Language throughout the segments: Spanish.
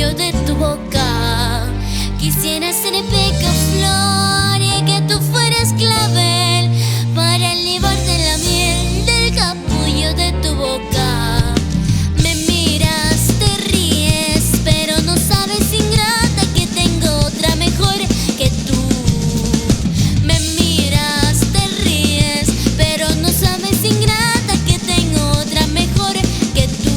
capullo de tu boca. Quisiera ser picaflor y que tú fueras clavel para elevarte la miel del capullo de tu boca. Me miras, te ríes, pero no sabes, ingrata, que tengo otra mejor que tú. Me miras, te ríes, pero no sabes, ingrata, que tengo otra mejor que tú.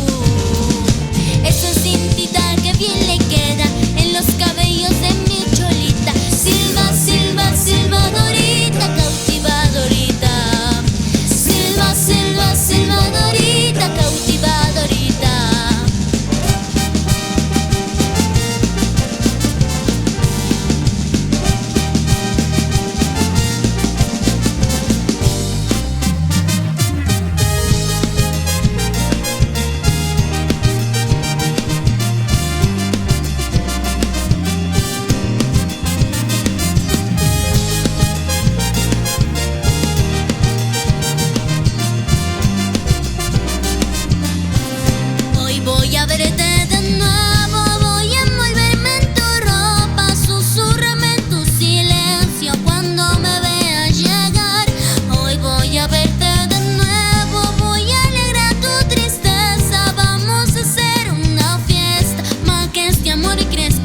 Esa cintita que bien le queda en los cabellos de mi cholita. Silba, silba, silbadorita, cautivadorita. Silba, silba, silbadorita, cautivadorita. Hoy voy a verte de nuevo, voy a envolverme en tu ropa, susurrame en tu silencio cuando me veas llegar. Hoy voy a verte de nuevo, voy a alegrar tu tristeza. Vamos a hacer una fiesta, más que este amor crece.